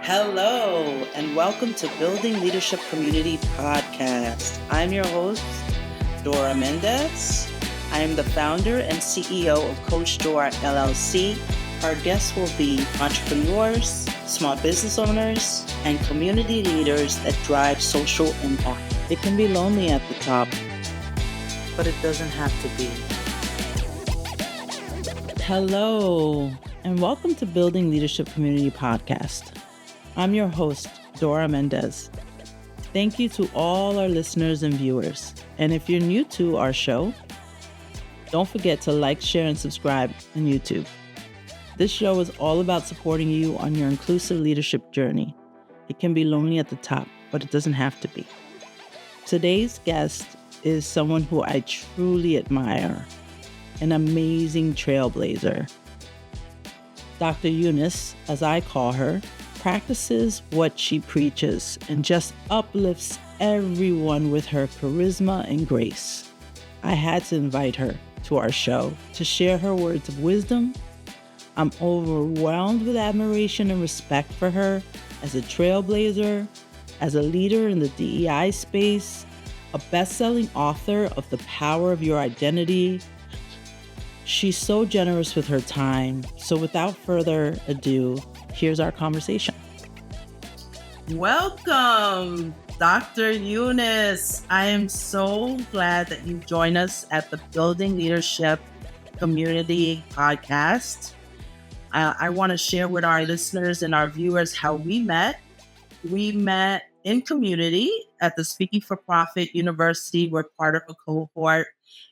Hello, and welcome to Building Leadership Community Podcast. I'm your host, Dora Mendez. I am the founder and CEO of Coach Dora LLC. Our guests will be entrepreneurs, small business owners, and community leaders that drive social impact. It can be lonely at the top, but it doesn't have to be. Hello, and welcome to Building Leadership Community Podcast. I'm your host, Dora Mendez. Thank you to all our listeners and viewers. And if you're new to our show, don't forget to like, share, and subscribe on YouTube. This show is all about supporting you on your inclusive leadership journey. It can be lonely at the top, but it doesn't have to be. Today's guest is someone who I truly admire, an amazing trailblazer. Dr. Eunice, as I call her, practices what she preaches and just uplifts everyone with her charisma and grace. I had to invite her to our show to share her words of wisdom. I'm overwhelmed with admiration and respect for her as a trailblazer, as a leader in the DEI space, a best-selling author of The Power of Your Identity. She's so generous with her time. So without further ado, here's our conversation. Welcome, Dr. Eunice. I am so glad that you joined us at the Building Leadership Community Podcast. I want to share with our listeners and our viewers how we met. We met in community at the Speaking for Profit University. We're part of a cohort,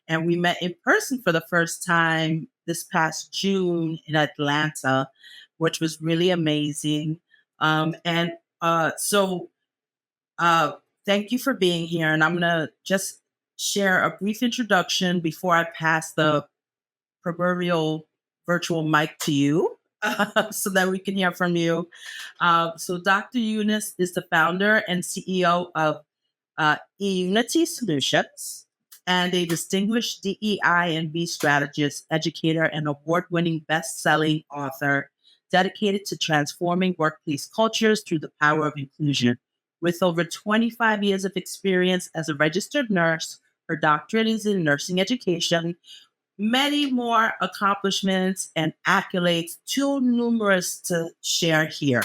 and we met in person for the first time this past June in Atlanta, which was really amazing. So thank you for being here. And I'm going to just share a brief introduction before I pass the proverbial virtual mic to you so that we can hear from you. So Dr. Eunice is the founder and CEO of Unity Solutions and a distinguished DEI and B strategist, educator, and award-winning best-selling author dedicated to transforming workplace cultures through the power of inclusion. With over 25 years of experience as a registered nurse, her doctorate is in nursing education, many more accomplishments and accolades, too numerous to share here.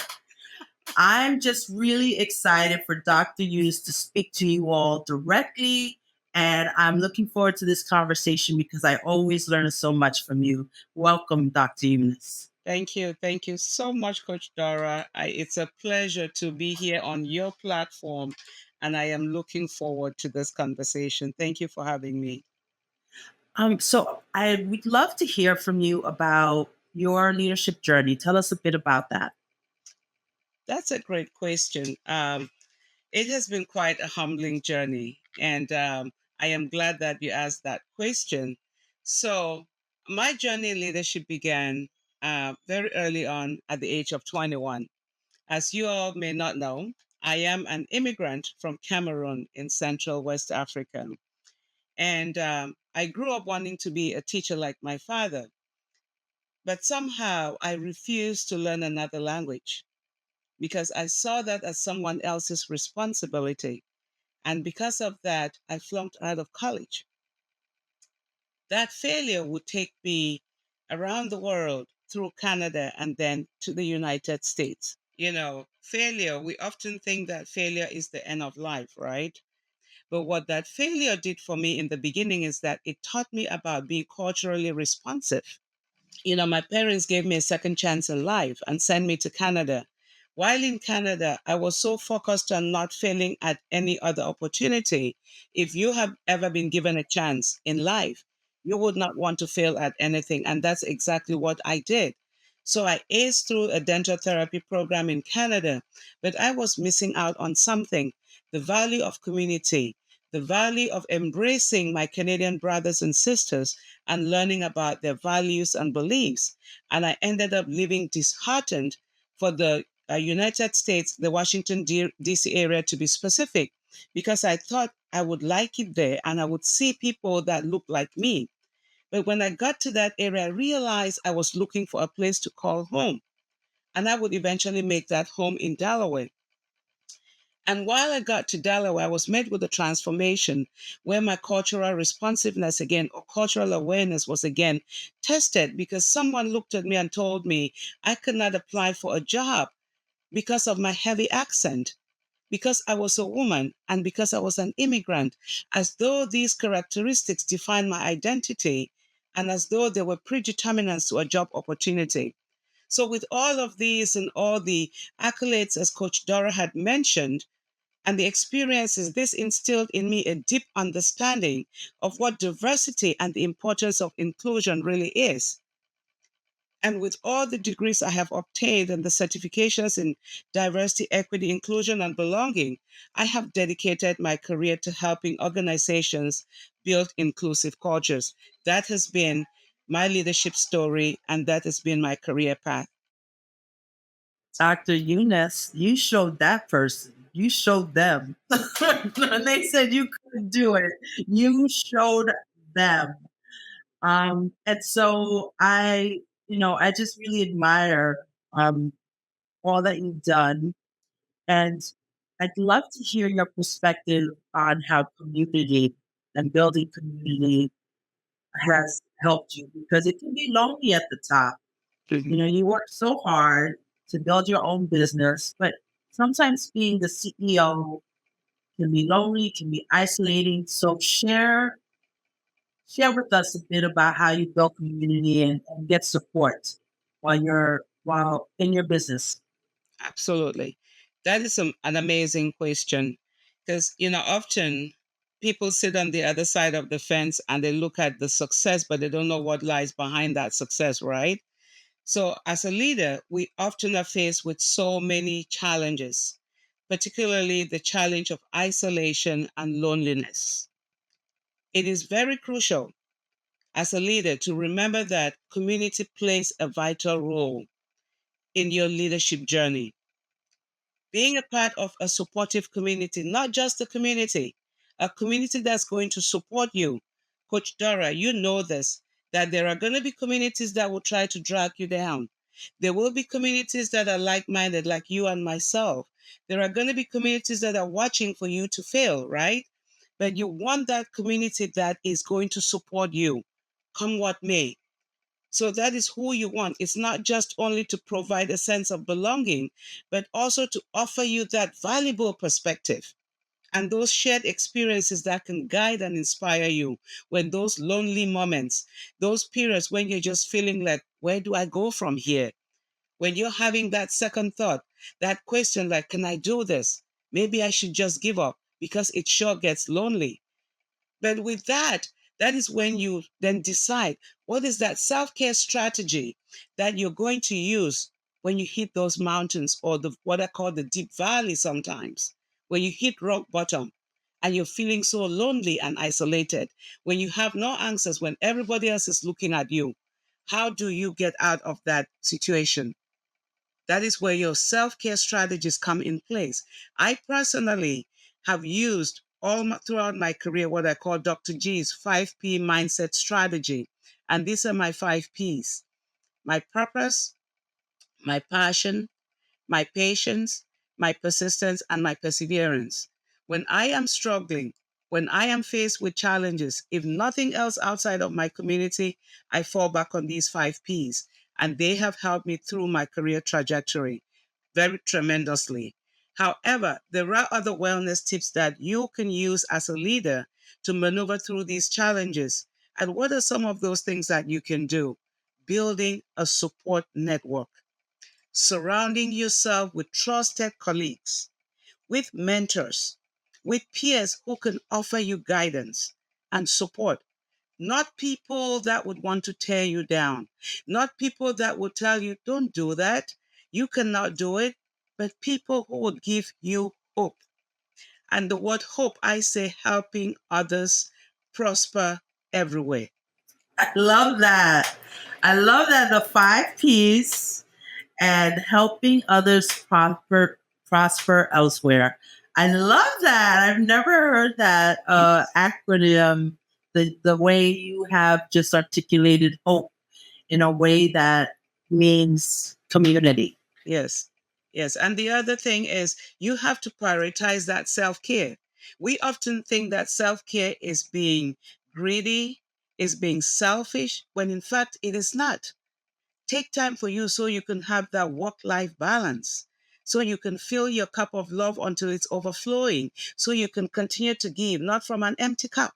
I'm just really excited for Dr. Eunice to speak to you all directly, and I'm looking forward to this conversation because I always learn so much from you. Welcome, Dr. Eunice. Thank you. Thank you so much, Coach Dora. It's a pleasure to be here on your platform, and I am looking forward to this conversation. Thank you for having me. So I would love to hear from you about your leadership journey. Tell us a bit about that. That's a great question. It has been quite a humbling journey, and I am glad that you asked that question. So, my journey in leadership began very early on at the age of 21. As you all may not know, I am an immigrant from Cameroon in Central West Africa. And I grew up wanting to be a teacher like my father. But somehow I refused to learn another language because I saw that as someone else's responsibility. And because of that, I flunked out of college. That failure would take me around the world through Canada and then to the United States. You know, failure, we often think that failure is the end of life, right? But what that failure did for me in the beginning is that it taught me about being culturally responsive. You know, my parents gave me a second chance in life and sent me to Canada. While in Canada, I was so focused on not failing at any other opportunity. If you have ever been given a chance in life, you would not want to fail at anything. And that's exactly what I did. So I aced through a dental therapy program in Canada, but I was missing out on something: the value of community, the value of embracing my Canadian brothers and sisters and learning about their values and beliefs. And I ended up living disheartened for the United States, the Washington, D.C. area to be specific, because I thought I would like it there and I would see people that look like me. But when I got to that area, I realized I was looking for a place to call home. and I would eventually make that home in Delaware. And while I got to Delaware, I was met with a transformation where my cultural responsiveness again, or cultural awareness was again tested, because someone looked at me and told me I could not apply for a job because of my heavy accent, because I was a woman, and because I was an immigrant, as though these characteristics define my identity and as though they were predeterminants to a job opportunity. So, with all of these and all the accolades, as Coach Dora had mentioned, and the experiences, this instilled in me a deep understanding of what diversity and the importance of inclusion really is. And with all the degrees I have obtained and the certifications in diversity, equity, inclusion, and belonging, I have dedicated my career to helping organizations build inclusive cultures. That has been my leadership story, and that has been my career path. Dr. Eunice, you showed that person. You showed them. They said you couldn't do it. You showed them. And so I just really admire um, all that you've done. And I'd love to hear your perspective on how community and building community has helped you, because it can be lonely at the top. You work so hard to build your own business, but sometimes being the CEO can be lonely, can be isolating. So share with us a bit about how you build community and get support while in your business. Absolutely. That is an amazing question, because, often people sit on the other side of the fence and they look at the success, but they don't know what lies behind that success, right? So, as a leader, we often are faced with so many challenges, particularly the challenge of isolation and loneliness. It is very crucial as a leader to remember that community plays a vital role in your leadership journey. Being a part of a supportive community, not just a community that's going to support you. Coach Dora, you know this, that there are going to be communities that will try to drag you down. There will be communities that are like minded, like you and myself. There are going to be communities that are watching for you to fail, right? But you want that community that is going to support you, come what may. So that is who you want. It's not just only to provide a sense of belonging, but also to offer you that valuable perspective and those shared experiences that can guide and inspire you when those lonely moments, those periods when you're just feeling like, where do I go from here? When you're having that second thought, that question like, can I do this? Maybe I should just give up, because it sure gets lonely. But with that, that is when you then decide what is that self care strategy that you're going to use when you hit those mountains, or what I call the deep valley sometimes, when you hit rock bottom and you're feeling so lonely and isolated, when you have no answers, when everybody else is looking at you. How do you get out of that situation? That is where your self care strategies come in place. I personally have used throughout my career what I call Dr. G's 5P mindset strategy. And these are my 5Ps: my purpose, my passion, my patience, my persistence, and my perseverance. When I am struggling, when I am faced with challenges, if nothing else outside of my community, I fall back on these 5Ps. And they have helped me through my career trajectory very tremendously. However, there are other wellness tips that you can use as a leader to maneuver through these challenges. And what are some of those things that you can do? Building a support network, surrounding yourself with trusted colleagues, with mentors, with peers who can offer you guidance and support. Not people that would want to tear you down, not people that would tell you, don't do that, you cannot do it, but people who would give you hope. And the word hope, I say, helping others prosper everywhere. I love that. I love that, the 5 P's and helping others prosper elsewhere. I love that. I've never heard that acronym the way you have just articulated hope in a way that means community. Yes. Yes. And the other thing is you have to prioritize that self care. We often think that self care is being greedy, is being selfish, when in fact it is not. Take time for you so you can have that work life balance. So you can fill your cup of love until it's overflowing. So you can continue to give, not from an empty cup,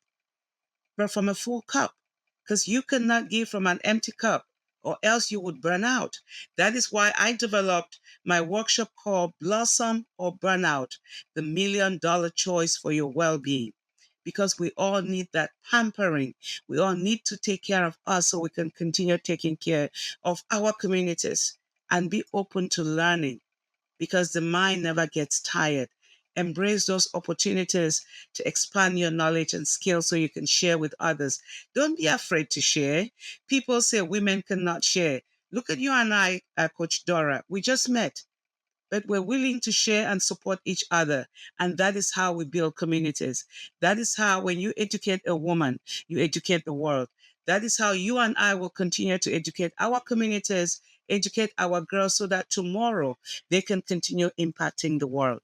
but from a full cup. Because you cannot give from an empty cup, or else you would burn out. That is why I developed my workshop called Blossom or Burnout, the $1 million choice for your well being. Because we all need that pampering. We all need to take care of us so we can continue taking care of our communities and be open to learning, because the mind never gets tired. Embrace those opportunities to expand your knowledge and skills so you can share with others. Don't be afraid to share. People say women cannot share. Look at you and I, Coach Dora. We just met, but we're willing to share and support each other. And that is how we build communities. That is how, when you educate a woman, you educate the world. That is how you and I will continue to educate our communities, educate our girls, so that tomorrow they can continue impacting the world.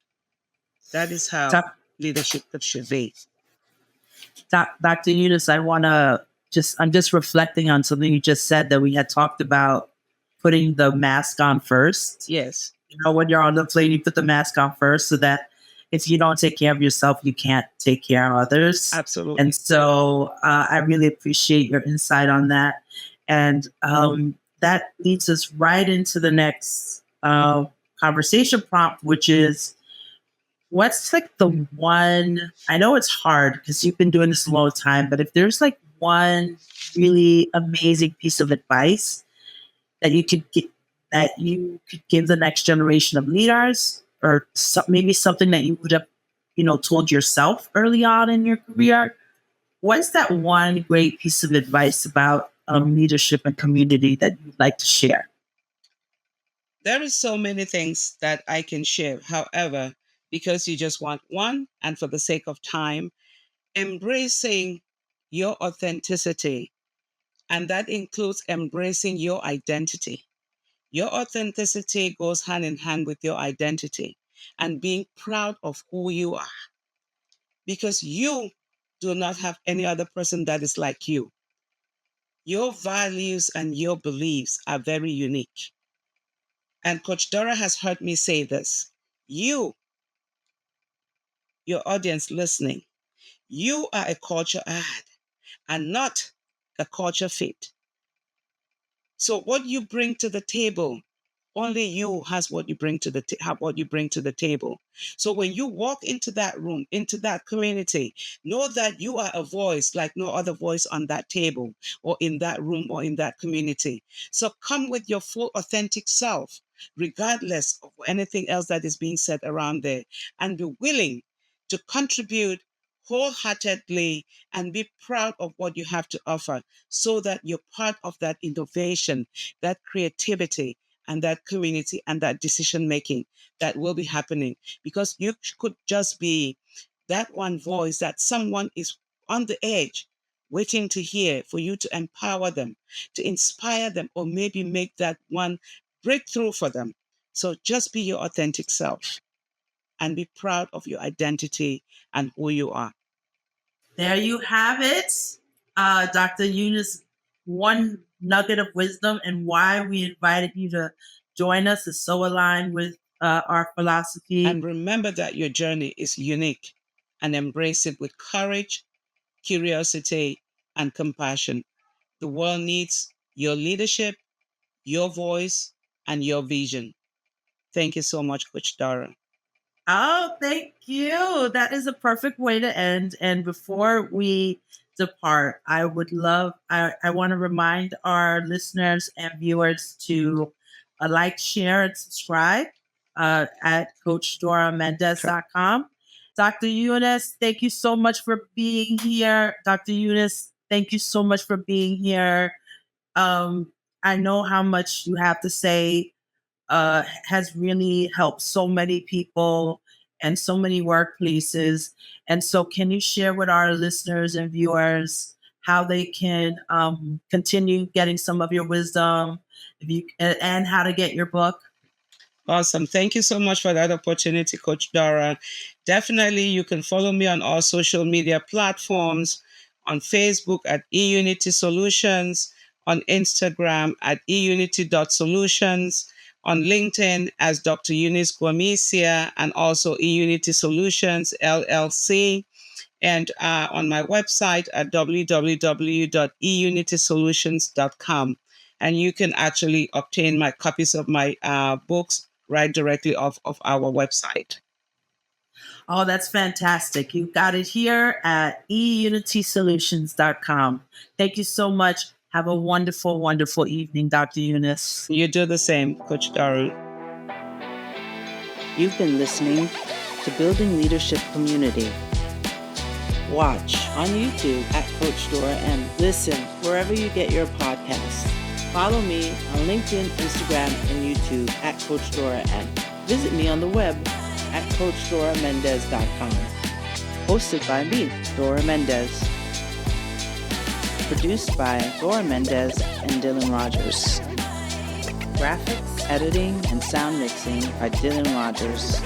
That is how leadership should be. Dr. Eunice, I'm just reflecting on something you just said, that we had talked about putting the mask on first. Yes, When you're on the plane, you put the mask on first so that if you don't take care of yourself, you can't take care of others. absolutely. And so I really appreciate your insight on that. And that leads us right into the next conversation prompt, which is, what's like the one, I know it's hard because you've been doing this a long time, but if there's like one really amazing piece of advice that you could give the next generation of leaders, or maybe something that you would have, told yourself early on in your career, what's that one great piece of advice about leadership and community that you'd like to share? There is so many things that I can share. However, because you just want one, and for the sake of time, embracing your authenticity, and that includes embracing your identity. Your authenticity goes hand in hand with your identity, and being proud of who you are, because you do not have any other person that is like you. Your values and your beliefs are very unique. And Coach Dora has heard me say this. You, your audience listening, you are a culture add and not a culture fit. So what you bring to the table, only you has what you bring to have what you bring to the table. So when you walk into that room, into that community, know that you are a voice like no other voice on that table or in that room or in that community. So come with your full authentic self, regardless of anything else that is being said around there, and be willing to contribute wholeheartedly and be proud of what you have to offer, so that you're part of that innovation, that creativity, and that community and that decision making that will be happening. Because you could just be that one voice that someone is on the edge waiting to hear, for you to empower them, to inspire them, or maybe make that one breakthrough for them. So just be your authentic self and be proud of your identity and who you are. There you have it, Dr. Eunice. One nugget of wisdom, and why we invited you to join us is so aligned with our philosophy. And remember that your journey is unique, and embrace it with courage, curiosity, and compassion. The world needs your leadership, your voice, and your vision. Thank you so much, Coach Dara. Oh, thank you. That is a perfect way to end. And before we depart, I want to remind our listeners and viewers to like, share, and subscribe at CoachDoraMendez.com. Dr. Eunice, thank you so much for being here. Dr. Eunice, thank you so much for being here. I know how much you have to say has really helped so many people and so many workplaces. And so, can you share with our listeners and viewers how they can continue getting some of your wisdom, and how to get your book? Awesome. Thank you so much for that opportunity, Coach Dora. Definitely, you can follow me on all social media platforms, on Facebook at eUnity Solutions, on Instagram at eunity.solutions, on LinkedIn as Dr. Eunice Gwanmesia, and also eUnity Solutions LLC, and on my website at www.eunitysolutions.com. And you can actually obtain my copies of my books right directly off of our website. Oh, that's fantastic. You got it here at eunitysolutions.com. Thank you so much. Have a wonderful, wonderful evening, Dr. Eunice. You do the same, Coach Dora. You've been listening to Building Leadership Community. Watch on YouTube at Coach Dora M. Listen wherever you get your podcasts. Follow me on LinkedIn, Instagram, and YouTube at Coach Dora M. Visit me on the web at CoachDoraMendez.com. Hosted by me, Dora Mendez. Produced by Dora Mendez and Dylan Rogers. Graphics, editing, and sound mixing by Dylan Rogers.